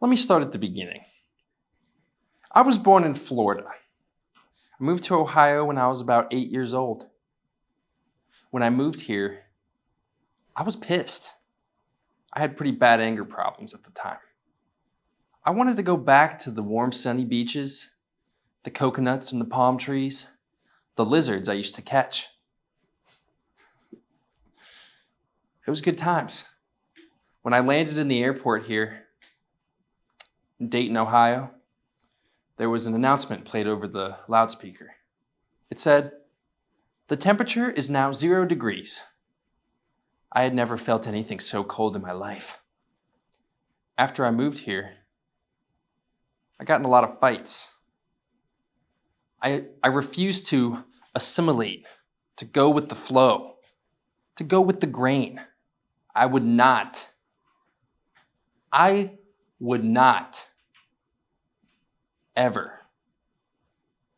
Let me start at the beginning. I was born in Florida. I moved to Ohio when I was about 8 years old. When I moved here, I was pissed. I had pretty bad anger problems at the time. I wanted to go back to the warm, sunny beaches, the coconuts and the palm trees, the lizards I used to catch. It was good times. When I landed in the airport here in Dayton, Ohio, there was an announcement played over the loudspeaker. It said, "The temperature is now 0 degrees. I had never felt anything so cold in my life. After I moved here, I got in a lot of fights. I refused to assimilate, to go with the flow, to go with the grain. I would not ever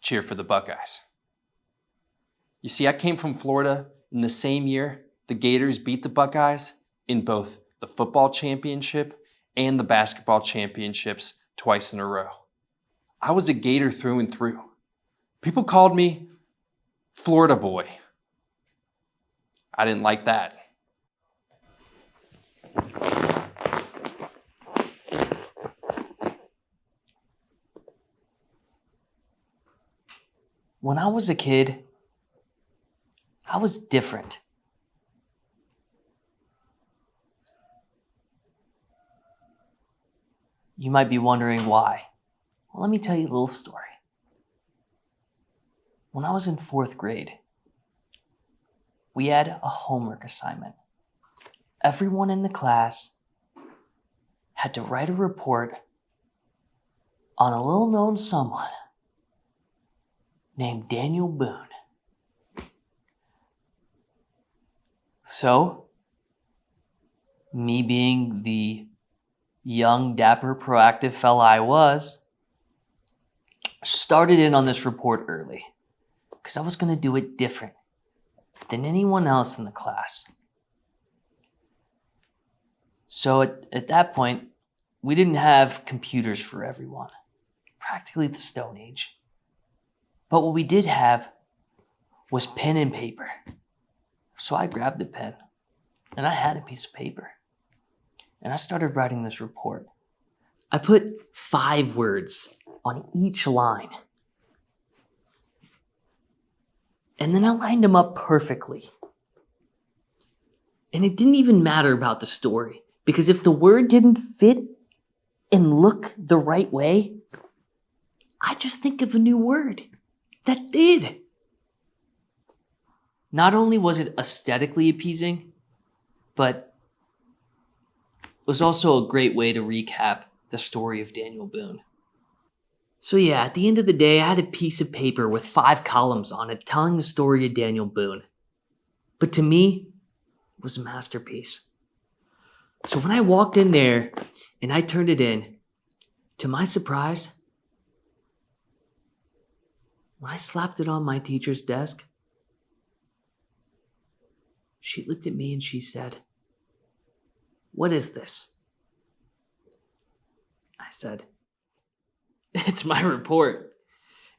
cheer for the Buckeyes. You see, I came from Florida in the same year the Gators beat the Buckeyes in both the football championship and the basketball championships twice in a row. I was a Gator through and through. People called me Florida boy. I didn't like that. When I was a kid, I was different. You might be wondering why. Well, let me tell you a little story. When I was in 4th grade, we had a homework assignment. Everyone in the class had to write a report on a little-known someone named Daniel Boone. So, me being the young, dapper, proactive fella I was, started in on this report early because I was going to do it different than anyone else in the class. So at that point, we didn't have computers for everyone, practically the Stone Age. But what we did have was pen and paper. So I grabbed the pen and I had a piece of paper and I started writing this report. I put 5 words on each line. And then I lined them up perfectly. And it didn't even matter about the story, because if the word didn't fit and look the right way, I just think of a new word that did. Not only was it aesthetically appeasing, but it was also a great way to recap the story of Daniel Boone. So yeah, at the end of the day, I had a piece of paper with 5 columns on it telling the story of Daniel Boone. But to me, it was a masterpiece. So when I walked in there and I turned it in, to my surprise, when I slapped it on my teacher's desk, she looked at me and she said, "What is this?" I said, "It's my report."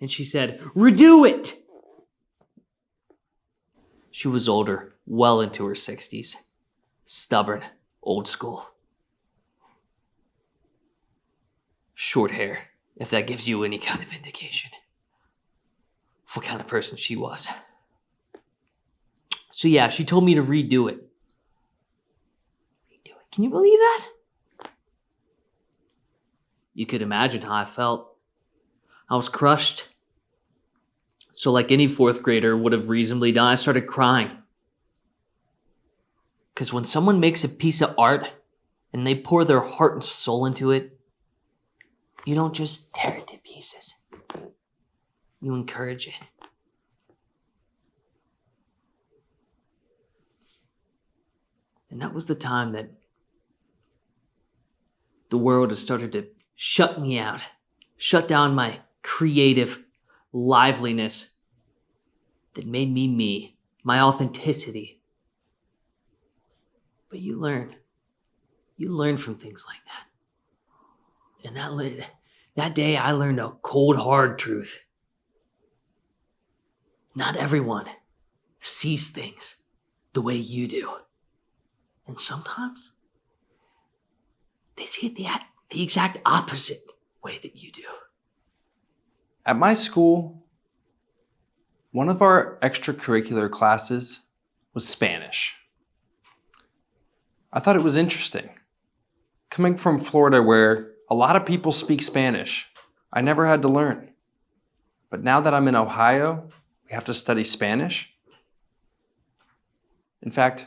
And she said, "Redo it." She was older, well into her 60s. Stubborn, old school. Short hair, if that gives you any kind of indication of what kind of person she was. So yeah, she told me to redo it. Redo it. Can you believe that? You could imagine how I felt. I was crushed. So like any 4th grader would have reasonably done, I started crying. Because when someone makes a piece of art and they pour their heart and soul into it, you don't just tear it to pieces. You encourage it. And that was the time that the world has started to shut me out, shut down my creative liveliness that made me me, my authenticity. But you learn from things like that. And that day I learned a cold, hard truth. Not everyone sees things the way you do. And sometimes they see it the exact opposite way that you do. At my school, one of our extracurricular classes was Spanish. I thought it was interesting. Coming from Florida, where a lot of people speak Spanish, I never had to learn. But now that I'm in Ohio, we have to study Spanish. In fact,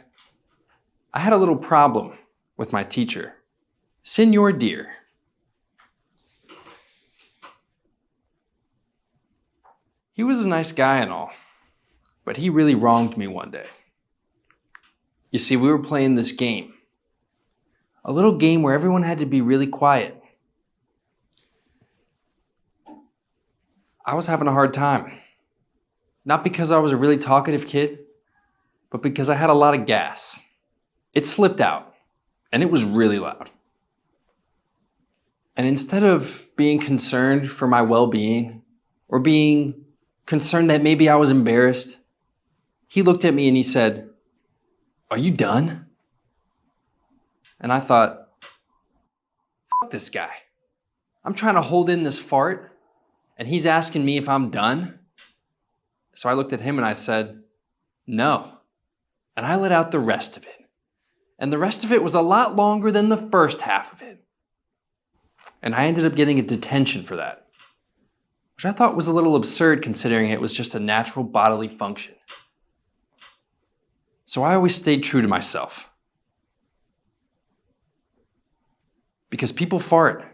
I had a little problem with my teacher, Senor Deer. He was a nice guy and all, but he really wronged me one day. You see, we were playing this game. A little game where everyone had to be really quiet. I was having a hard time. Not because I was a really talkative kid, but because I had a lot of gas. It slipped out, and it was really loud. And instead of being concerned for my well-being, or being concerned that maybe I was embarrassed, he looked at me and he said, "Are you done?" And I thought, fuck this guy. I'm trying to hold in this fart, and he's asking me if I'm done. So I looked at him and I said, "No." And I let out the rest of it. And the rest of it was a lot longer than the first half of it. And I ended up getting a detention for that, which I thought was a little absurd considering it was just a natural bodily function. So I always stayed true to myself. Because people fart,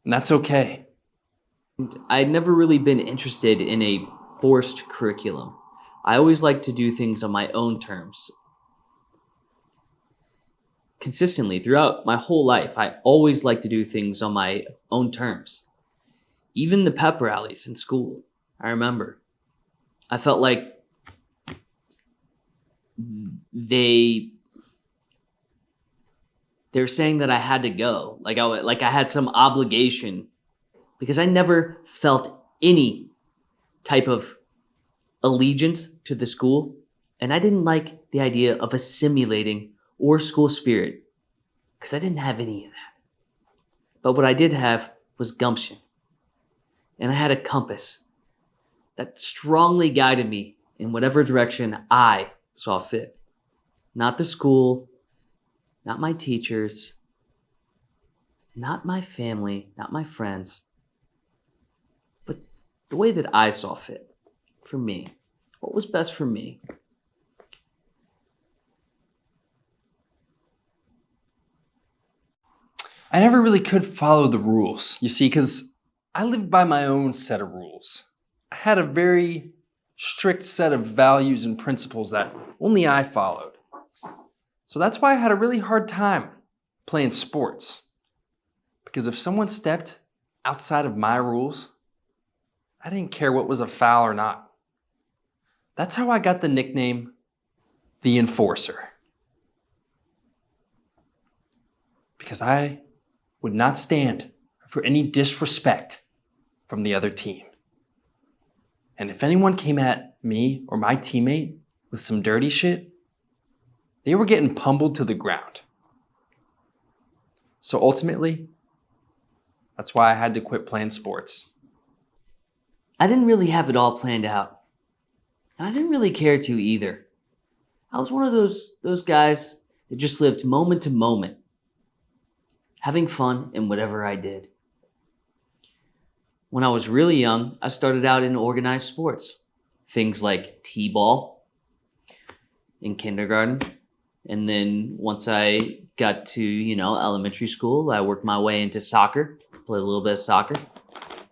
and that's okay. I'd never really been interested in a forced curriculum. I always liked to do things on my own terms. Consistently, throughout my whole life, I always liked to do things on my own terms. Even the pep rallies in school, I remember. I felt like they're saying that I had to go, like I had some obligation, because I never felt any type of allegiance to the school, and I didn't like the idea of assimilating or school spirit, because I didn't have any of that. But what I did have was gumption, and I had a compass that strongly guided me in whatever direction I saw fit. Not the school, not my teachers, not my family, not my friends, but the way that I saw fit for me. What was best for me? I never really could follow the rules, you see, because I lived by my own set of rules. I had a very strict set of values and principles that only I followed. So that's why I had a really hard time playing sports. Because if someone stepped outside of my rules, I didn't care what was a foul or not. That's how I got the nickname, the Enforcer. Because I would not stand for any disrespect from the other team. And if anyone came at me or my teammate with some dirty shit, they were getting pummeled to the ground. So ultimately, that's why I had to quit playing sports. I didn't really have it all planned out. And I didn't really care to either. I was one of those guys that just lived moment to moment, having fun in whatever I did. When I was really young, I started out in organized sports. Things like t-ball in kindergarten. And then once I got to, elementary school, I worked my way into soccer, played a little bit of soccer.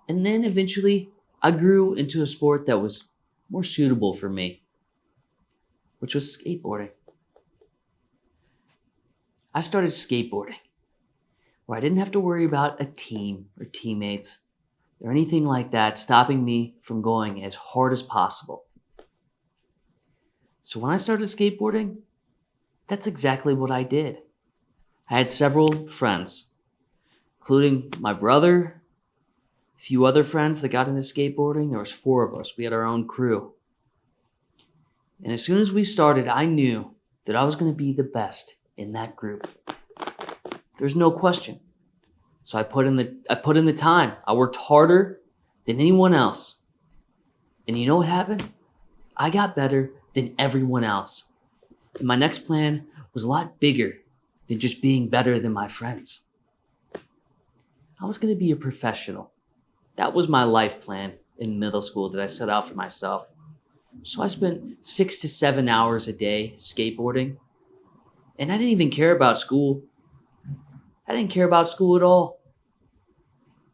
And then eventually I grew into a sport that was more suitable for me, which was skateboarding. I started skateboarding, where I didn't have to worry about a team or teammates or anything like that stopping me from going as hard as possible. So when I started skateboarding, that's exactly what I did. I had several friends, including my brother, a few other friends that got into skateboarding. There was 4 of us. We had our own crew. And as soon as we started, I knew that I was going to be the best in that group. There's no question. So I put in the time. I worked harder than anyone else. And you know what happened? I got better than everyone else. And my next plan was a lot bigger than just being better than my friends. I was going to be a professional. That was my life plan in middle school that I set out for myself. So I spent 6 to 7 hours a day skateboarding. And I didn't even care about school. I didn't care about school at all.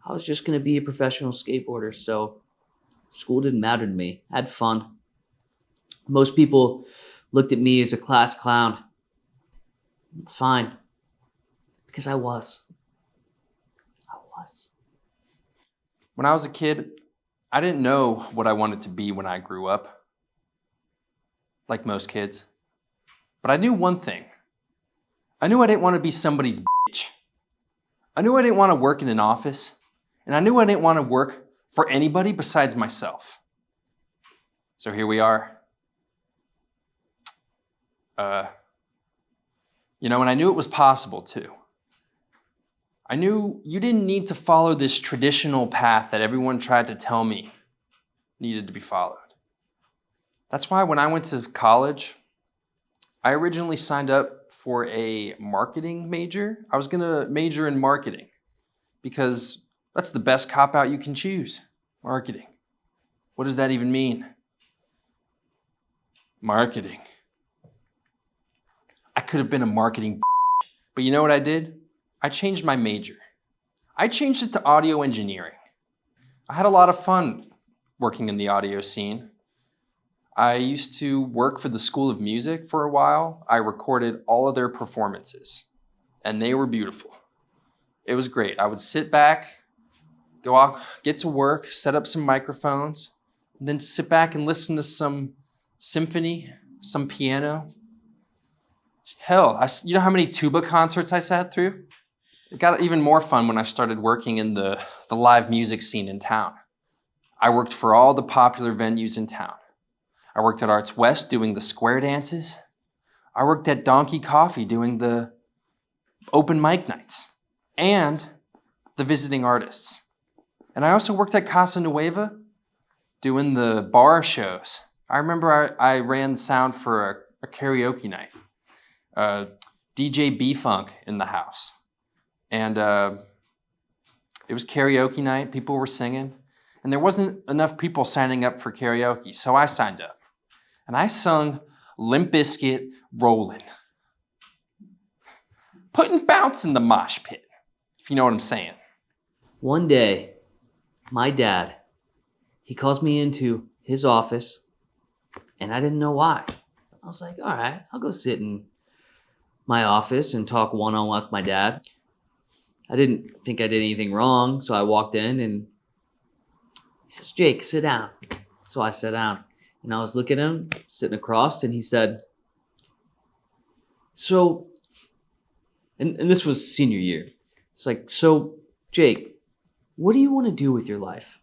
I was just going to be a professional skateboarder, so school didn't matter to me. I had fun. Most people looked at me as a class clown. It's fine, because I was. When I was a kid, I didn't know what I wanted to be when I grew up, like most kids. But I knew one thing. I knew I didn't want to be somebody's bitch. I knew I didn't want to work in an office, and I knew I didn't want to work for anybody besides myself. So here we are. And I knew it was possible too. I knew you didn't need to follow this traditional path that everyone tried to tell me needed to be followed. That's why when I went to college, I originally signed up for a marketing major. I was going to major in marketing because that's the best cop-out you can choose. Marketing. What does that even mean? Marketing. I could have been a marketing but you know what I did? I changed my major. I changed it to audio engineering. I had a lot of fun working in the audio scene. I used to work for the School of Music for a while. I recorded all of their performances, and they were beautiful. It was great. I would sit back, go out, get to work, set up some microphones, and then sit back and listen to some symphony, some piano. Hell, you know how many tuba concerts I sat through? It got even more fun when I started working in the live music scene in town. I worked for all the popular venues in town. I worked at Arts West doing the square dances. I worked at Donkey Coffee doing the open mic nights and the visiting artists. And I also worked at Casa Nueva doing the bar shows. I remember I ran sound for a karaoke night. DJ B-Funk in the house. And it was karaoke night. People were singing. And there wasn't enough people signing up for karaoke, so I signed up. And I sung Limp Bizkit Rollin'. Putting bounce in the mosh pit, if you know what I'm saying. One day, my dad, he calls me into his office, and I didn't know why. I was like, all right, I'll go sit in my office and talk one-on-one with my dad. I didn't think I did anything wrong, so I walked in and he says, Jake, sit down. So I sat down and I was looking at him, sitting across, and he said, so, and this was senior year. It's like, so, Jake, what do you want to do with your life?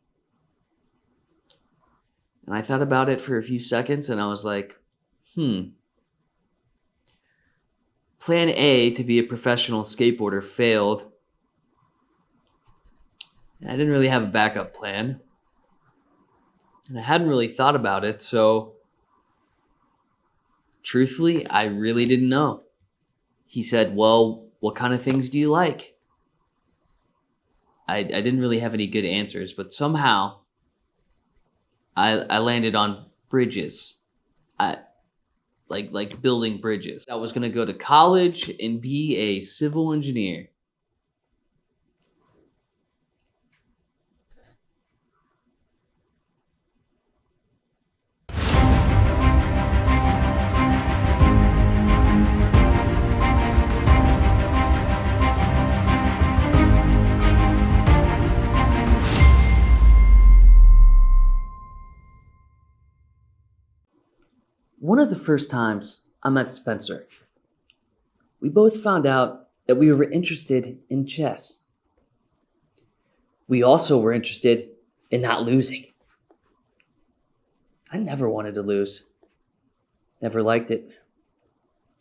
And I thought about it for a few seconds and I was like, Plan A to be a professional skateboarder failed. I didn't really have a backup plan. And I hadn't really thought about it, so truthfully, I really didn't know. He said, well, what kind of things do you like? I didn't really have any good answers, but somehow I landed on bridges. Like building bridges. I was going to go to college and be a civil engineer. One of the first times I met Spencer, we both found out that we were interested in chess. we also were interested in not losing. I never wanted to lose. Never liked it.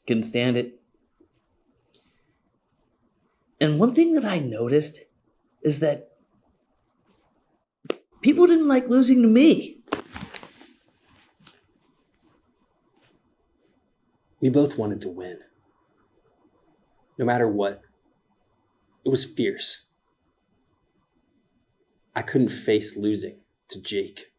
Couldn't stand it. And one thing that I noticed is that people didn't like losing to me. We both wanted to win. No matter what. It was fierce. I couldn't face losing to Jake.